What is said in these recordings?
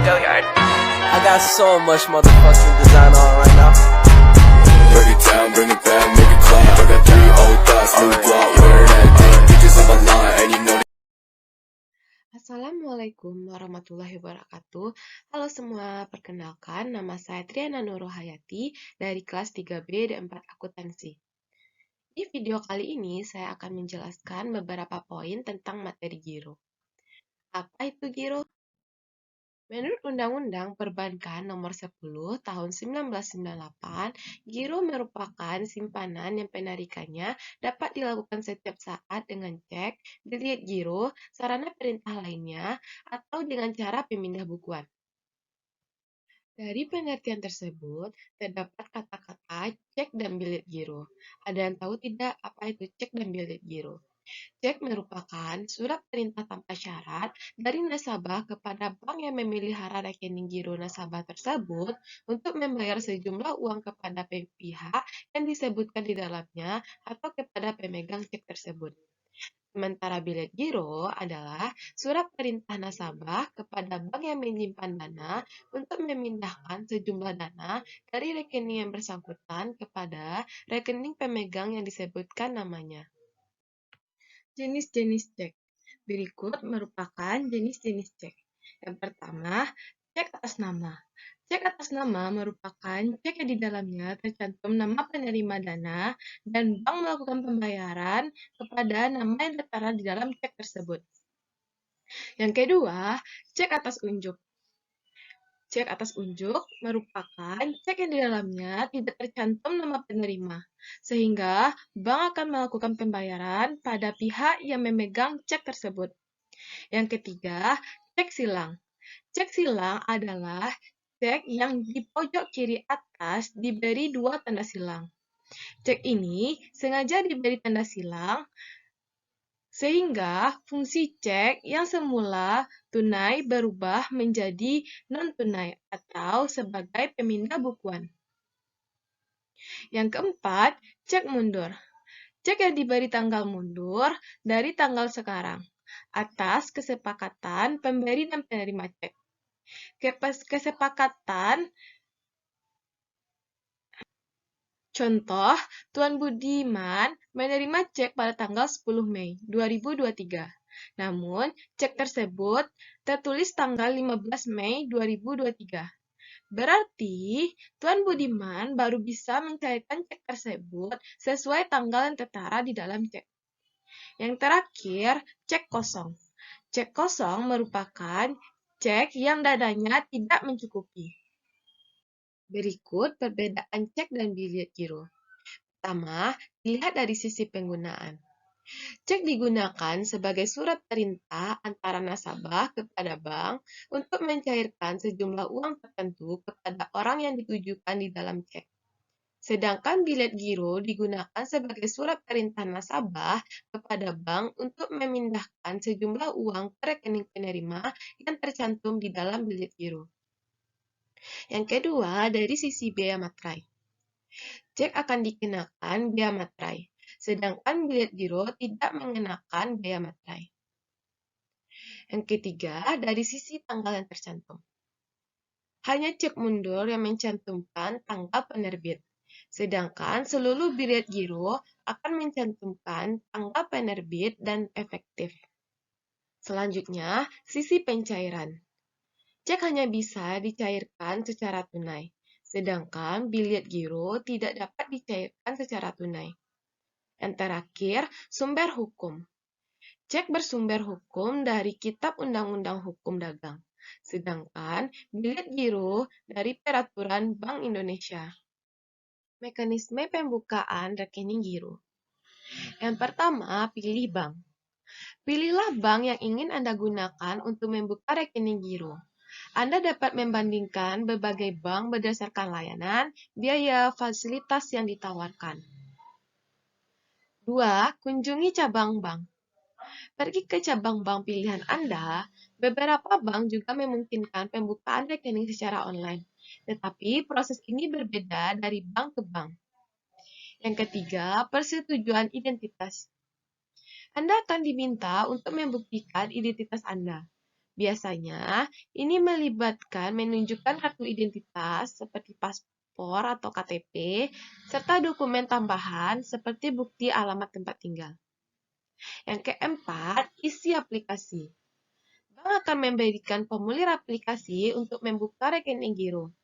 I got so much motherfucking design on right now. Break it down, bring it back, make it clap. I got 3 old thoughts, new block, wear that thing. Bitches on my line, and you know. Assalamualaikum warahmatullahi wabarakatuh. Halo semua, perkenalkan nama saya Triana Nurhayati dari kelas 3B D4 Akuntansi. Di video kali ini saya akan menjelaskan beberapa poin tentang materi giro. Apa itu giro? Menurut Undang-Undang Perbankan Nomor 10 Tahun 1998, giro merupakan simpanan yang penarikannya dapat dilakukan setiap saat dengan cek, bilet giro, sarana perintah lainnya, atau dengan cara pemindah bukuan. Dari pengertian tersebut, terdapat kata-kata cek dan bilet giro. Ada yang tahu tidak apa itu cek dan bilet giro? Cek merupakan surat perintah tanpa syarat dari nasabah kepada bank yang memelihara rekening giro nasabah tersebut untuk membayar sejumlah uang kepada pihak yang disebutkan di dalamnya atau kepada pemegang cek tersebut. Sementara bilet giro adalah surat perintah nasabah kepada bank yang menyimpan dana untuk memindahkan sejumlah dana dari rekening yang bersangkutan kepada rekening pemegang yang disebutkan namanya. Jenis-jenis cek. Berikut merupakan jenis-jenis cek. Yang pertama, cek atas nama. Cek atas nama merupakan cek yang di dalamnya tercantum nama penerima dana dan bank melakukan pembayaran kepada nama yang tertera di dalam cek tersebut. Yang kedua, cek atas unjuk. Cek atas unjuk merupakan cek yang di dalamnya tidak tercantum nama penerima, sehingga bank akan melakukan pembayaran pada pihak yang memegang cek tersebut. Yang ketiga, cek silang. Cek silang adalah cek yang di pojok kiri atas diberi 2 tanda silang. Cek ini sengaja diberi tanda silang sehingga fungsi cek yang semula tunai berubah menjadi non-tunai atau sebagai pemindah bukuan. Yang keempat, cek mundur. Cek yang diberi tanggal mundur dari tanggal sekarang atas kesepakatan pemberi dan penerima cek. Kesepakatan contoh, Tuan Budiman menerima cek pada tanggal 10 Mei 2023. Namun, cek tersebut tertulis tanggal 15 Mei 2023. Berarti, Tuan Budiman baru bisa mencairkan cek tersebut sesuai tanggal yang tertera di dalam cek. Yang terakhir, cek kosong. Cek kosong merupakan cek yang dadanya tidak mencukupi. Berikut perbedaan cek dan bilet giro. Pertama, dilihat dari sisi penggunaan. Cek digunakan sebagai surat perintah antara nasabah kepada bank untuk mencairkan sejumlah uang tertentu kepada orang yang ditujukan di dalam cek. Sedangkan bilet giro digunakan sebagai surat perintah nasabah kepada bank untuk memindahkan sejumlah uang ke rekening penerima yang tercantum di dalam bilet giro. Yang kedua, dari sisi biaya materai. Cek akan dikenakan biaya materai, sedangkan bilet giro tidak mengenakan biaya materai. Yang ketiga, dari sisi tanggal yang tercantum. Hanya cek mundur yang mencantumkan tanggal penerbit, sedangkan seluruh bilet giro akan mencantumkan tanggal penerbit dan efektif. Selanjutnya, sisi pencairan. Cek hanya bisa dicairkan secara tunai, sedangkan bilet giro tidak dapat dicairkan secara tunai. Yang terakhir, sumber hukum. Cek bersumber hukum dari Kitab Undang-Undang Hukum Dagang, sedangkan bilet giro dari Peraturan Bank Indonesia. Mekanisme pembukaan rekening giro. Yang pertama, pilih bank. Pilihlah bank yang ingin Anda gunakan untuk membuka rekening giro. Anda dapat membandingkan berbagai bank berdasarkan layanan, biaya, fasilitas yang ditawarkan. 2. Kunjungi cabang bank. Pergi ke cabang bank pilihan Anda. Beberapa bank juga memungkinkan pembukaan rekening secara online, tetapi proses ini berbeda dari bank ke bank. Yang ketiga, persetujuan identitas. Anda akan diminta untuk membuktikan identitas Anda. Biasanya, ini melibatkan menunjukkan kartu identitas seperti paspor atau KTP, serta dokumen tambahan seperti bukti alamat tempat tinggal. Yang keempat, isi aplikasi. Bank akan memberikan formulir aplikasi untuk membuka rekening giro.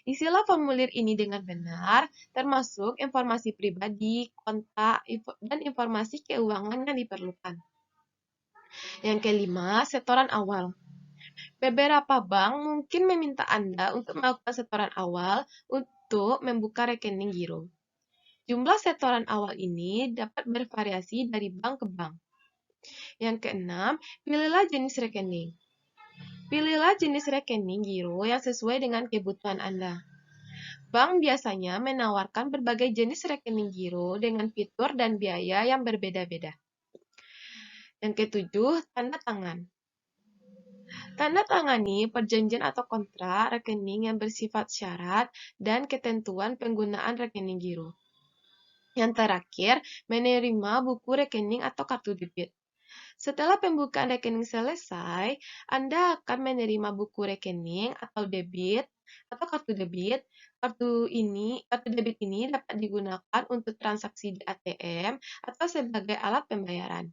Isilah formulir ini dengan benar, termasuk informasi pribadi, kontak, dan informasi keuangan yang diperlukan. Yang kelima, setoran awal. Beberapa bank mungkin meminta Anda untuk melakukan setoran awal untuk membuka rekening giro. Jumlah setoran awal ini dapat bervariasi dari bank ke bank. Yang keenam, pilihlah jenis rekening. Pilihlah jenis rekening giro yang sesuai dengan kebutuhan Anda. Bank biasanya menawarkan berbagai jenis rekening giro dengan fitur dan biaya yang berbeda-beda. Yang ketujuh, tanda tangan. Tanda tangani perjanjian atau kontrak rekening yang bersifat syarat dan ketentuan penggunaan rekening giro. Yang terakhir, menerima buku rekening atau kartu debit. Setelah pembukaan rekening selesai, Anda akan menerima buku rekening atau debit atau kartu debit. Kartu debit ini dapat digunakan untuk transaksi di ATM atau sebagai alat pembayaran.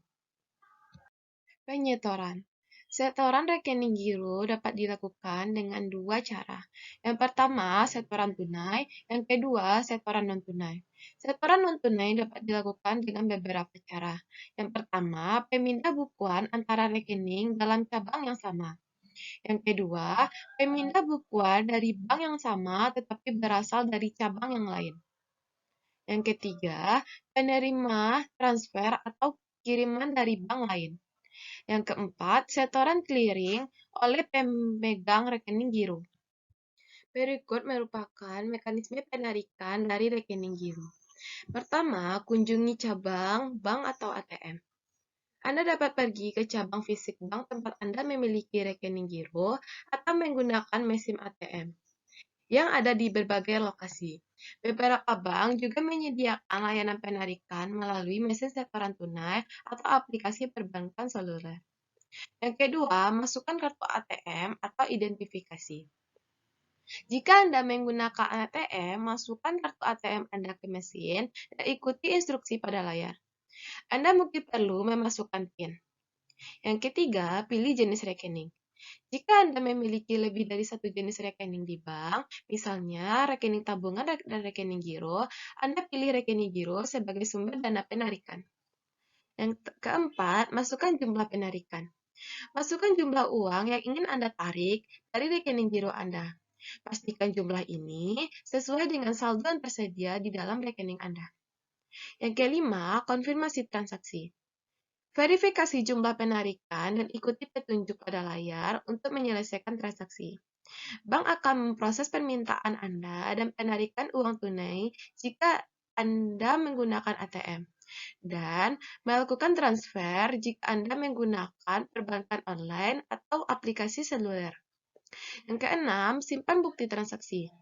Penyetoran. Setoran rekening giro dapat dilakukan dengan dua cara. Yang pertama, setoran tunai. Yang kedua, setoran non-tunai. Setoran non-tunai dapat dilakukan dengan beberapa cara. Yang pertama, pemindah bukuan antara rekening dalam cabang yang sama. Yang kedua, pemindah bukuan dari bank yang sama tetapi berasal dari cabang yang lain. Yang ketiga, penerima transfer atau kiriman dari bank lain. Yang keempat, setoran clearing oleh pemegang rekening giro. Berikut merupakan mekanisme penarikan dari rekening giro. Pertama, kunjungi cabang bank atau ATM. Anda dapat pergi ke cabang fisik bank tempat Anda memiliki rekening giro atau menggunakan mesin ATM yang ada di berbagai lokasi. Beberapa bank juga menyediakan layanan penarikan melalui mesin setoran tunai atau aplikasi perbankan seluler. Yang kedua, masukkan kartu ATM atau identifikasi. Jika Anda menggunakan ATM, masukkan kartu ATM Anda ke mesin dan ikuti instruksi pada layar. Anda mungkin perlu memasukkan PIN. Yang ketiga, pilih jenis rekening. Jika Anda memiliki lebih dari satu jenis rekening di bank, misalnya rekening tabungan dan rekening giro, Anda pilih rekening giro sebagai sumber dana penarikan. Yang keempat, masukkan jumlah penarikan. Masukkan jumlah uang yang ingin Anda tarik dari rekening giro Anda. Pastikan jumlah ini sesuai dengan saldo yang tersedia di dalam rekening Anda. Yang kelima, konfirmasi transaksi. Verifikasi jumlah penarikan dan ikuti petunjuk pada layar untuk menyelesaikan transaksi. Bank akan memproses permintaan Anda dan penarikan uang tunai jika Anda menggunakan ATM, dan melakukan transfer jika Anda menggunakan perbankan online atau aplikasi seluler. Yang keenam, simpan bukti transaksi.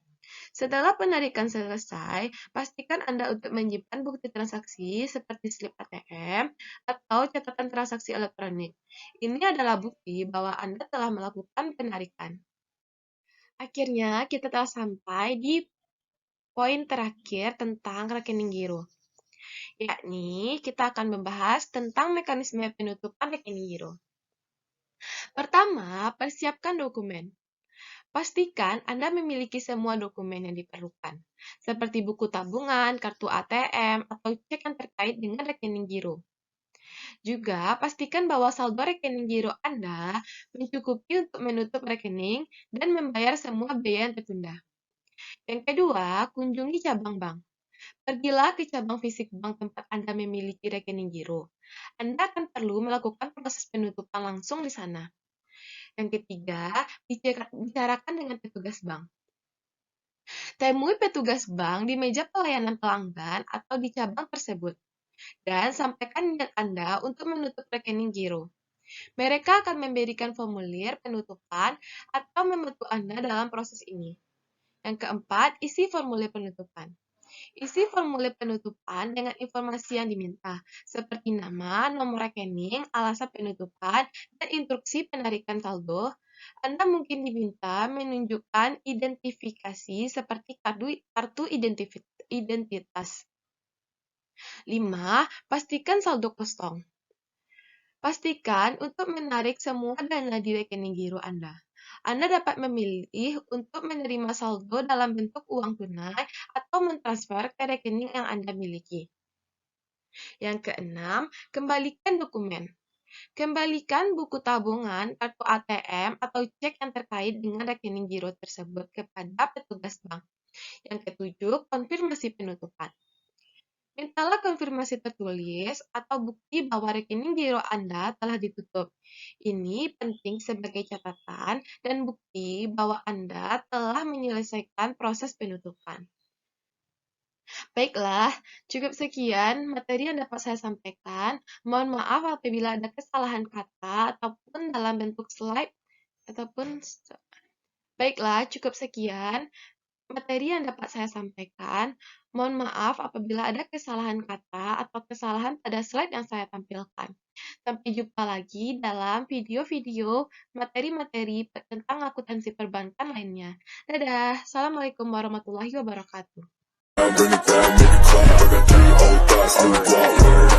Setelah penarikan selesai, pastikan Anda untuk menyimpan bukti transaksi seperti slip ATM atau catatan transaksi elektronik. Ini adalah bukti bahwa Anda telah melakukan penarikan. Akhirnya, kita telah sampai di poin terakhir tentang rekening giro, yakni kita akan membahas tentang mekanisme penutupan rekening giro. Pertama, persiapkan dokumen. Pastikan Anda memiliki semua dokumen yang diperlukan, seperti buku tabungan, kartu ATM, atau cek yang terkait dengan rekening giro. Juga, pastikan bahwa saldo rekening giro Anda mencukupi untuk menutup rekening dan membayar semua biaya yang tertunda. Yang kedua, kunjungi cabang bank. Pergilah ke cabang fisik bank tempat Anda memiliki rekening giro. Anda akan perlu melakukan proses penutupan langsung di sana. Yang ketiga, bicarakan dengan petugas bank. Temui petugas bank di meja pelayanan pelanggan atau di cabang tersebut, dan sampaikan niat Anda untuk menutup rekening giro. Mereka akan memberikan formulir penutupan atau membantu Anda dalam proses ini. Yang keempat, isi formulir penutupan. Isi formulir penutupan dengan informasi yang diminta, seperti nama, nomor rekening, alasan penutupan, dan instruksi penarikan saldo. Anda mungkin diminta menunjukkan identifikasi seperti kartu identitas. 5. Pastikan saldo kosong. Pastikan untuk menarik semua dana di rekening giro Anda. Anda dapat memilih untuk menerima saldo dalam bentuk uang tunai atau mentransfer ke rekening yang Anda miliki. Yang keenam, kembalikan dokumen. Kembalikan buku tabungan, kartu ATM, atau cek yang terkait dengan rekening giro tersebut kepada petugas bank. Yang ketujuh, konfirmasi penutupan. Mintalah konfirmasi tertulis atau bukti bahwa rekening giro Anda telah ditutup. Ini penting sebagai catatan dan bukti bahwa Anda telah menyelesaikan proses penutupan. Baiklah, cukup sekian materi yang dapat saya sampaikan. Mohon maaf apabila ada kesalahan kata ataupun dalam bentuk slide Baiklah, cukup sekian materi yang dapat saya sampaikan. Mohon maaf apabila ada kesalahan kata atau kesalahan pada slide yang saya tampilkan. Sampai jumpa lagi dalam video-video materi-materi tentang akuntansi perbankan lainnya. Dadah, Assalamualaikum warahmatullahi wabarakatuh. Bring it down, make it clap. I got 3 old thoughts, new block, wear